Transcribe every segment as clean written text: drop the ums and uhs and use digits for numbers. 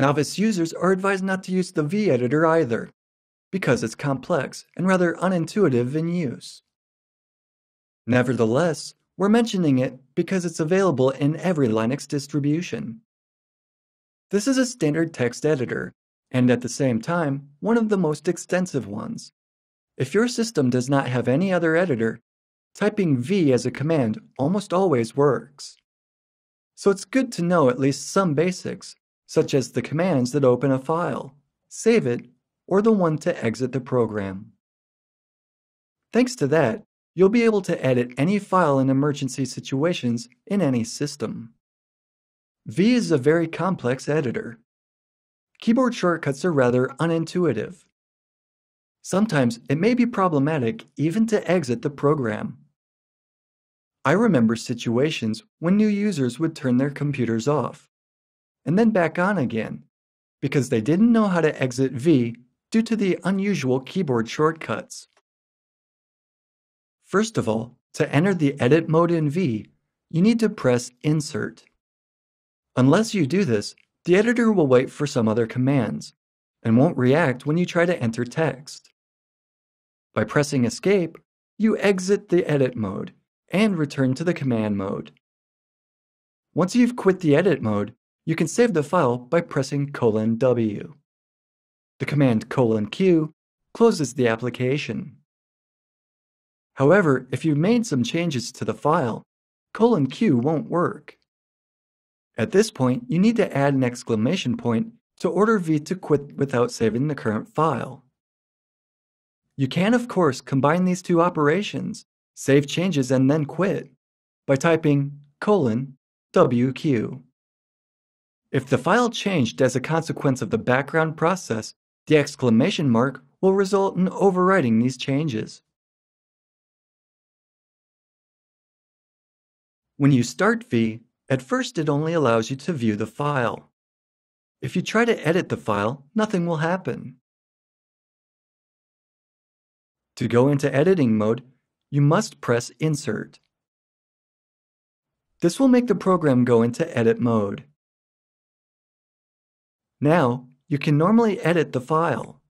Novice users are advised not to use the V editor either, because it's complex and rather unintuitive in use. Nevertheless, we're mentioning it because it's available in every Linux distribution. This is a standard text editor, and at the same time, one of the most extensive ones. If your system does not have any other editor, typing V as a command almost always works. So it's good to know at least some basics, such as the commands that open a file, save it, or the one to exit the program. Thanks to that, you'll be able to edit any file in emergency situations in any system. V is a very complex editor. Keyboard shortcuts are rather unintuitive. Sometimes it may be problematic even to exit the program. I remember situations when new users would turn their computers off, and then back on again, because they didn't know how to exit V due to the unusual keyboard shortcuts. First of all, to enter the edit mode in V, you need to press Insert. Unless you do this, the editor will wait for some other commands, and won't react when you try to enter text. By pressing Escape, you exit the edit mode and return to the command mode. Once you've quit the edit mode, you can save the file by pressing :W. The command :Q closes the application. However, if you've made some changes to the file, :Q won't work. At this point, you need to add an exclamation point to order V to quit without saving the current file. You can, of course, combine these two operations, save changes and then quit, by typing :WQ. If the file changed as a consequence of the background process, the exclamation mark will result in overwriting these changes. When you start V, at first it only allows you to view the file. If you try to edit the file, nothing will happen. To go into editing mode, you must press Insert. This will make the program go into edit mode. Now, you can normally edit the file.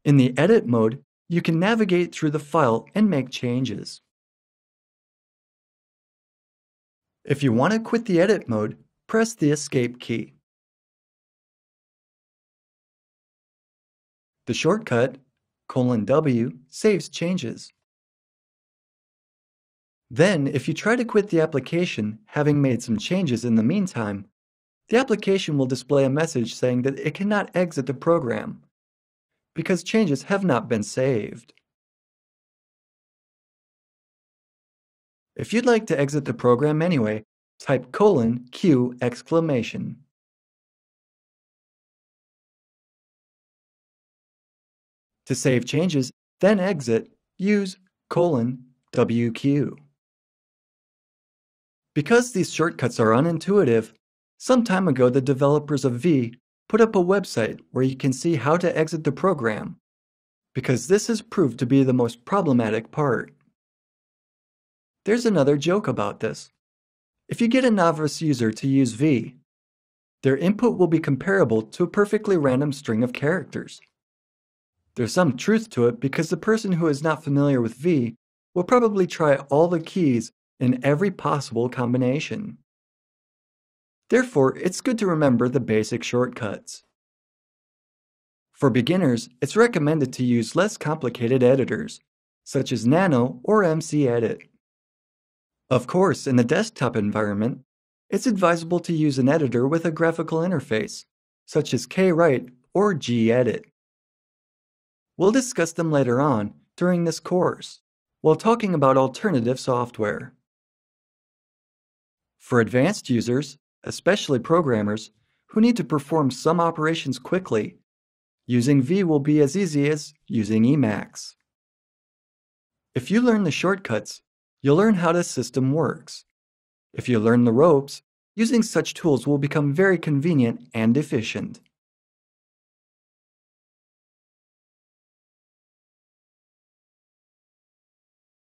In the edit mode, you can navigate through the file and make changes. If you want to quit the edit mode, press the Escape key. The shortcut :W saves changes. Then, if you try to quit the application, having made some changes in the meantime, the application will display a message saying that it cannot exit the program because changes have not been saved. If you'd like to exit the program anyway, type :Q exclamation. To save changes, then exit, use :WQ. Because these shortcuts are unintuitive, some time ago the developers of V put up a website where you can see how to exit the program, because this has proved to be the most problematic part. There's another joke about this. If you get a novice user to use V, their input will be comparable to a perfectly random string of characters. There's some truth to it because the person who is not familiar with V will probably try all the keys in every possible combination. Therefore, it's good to remember the basic shortcuts. For beginners, it's recommended to use less complicated editors, such as Nano or MCEdit. Of course, in the desktop environment, it's advisable to use an editor with a graphical interface, such as kwrite or gedit. We'll discuss them later on during this course, while talking about alternative software. For advanced users, especially programmers, who need to perform some operations quickly, using V will be as easy as using Emacs. If you learn the shortcuts, you'll learn how the system works. If you learn the ropes, using such tools will become very convenient and efficient.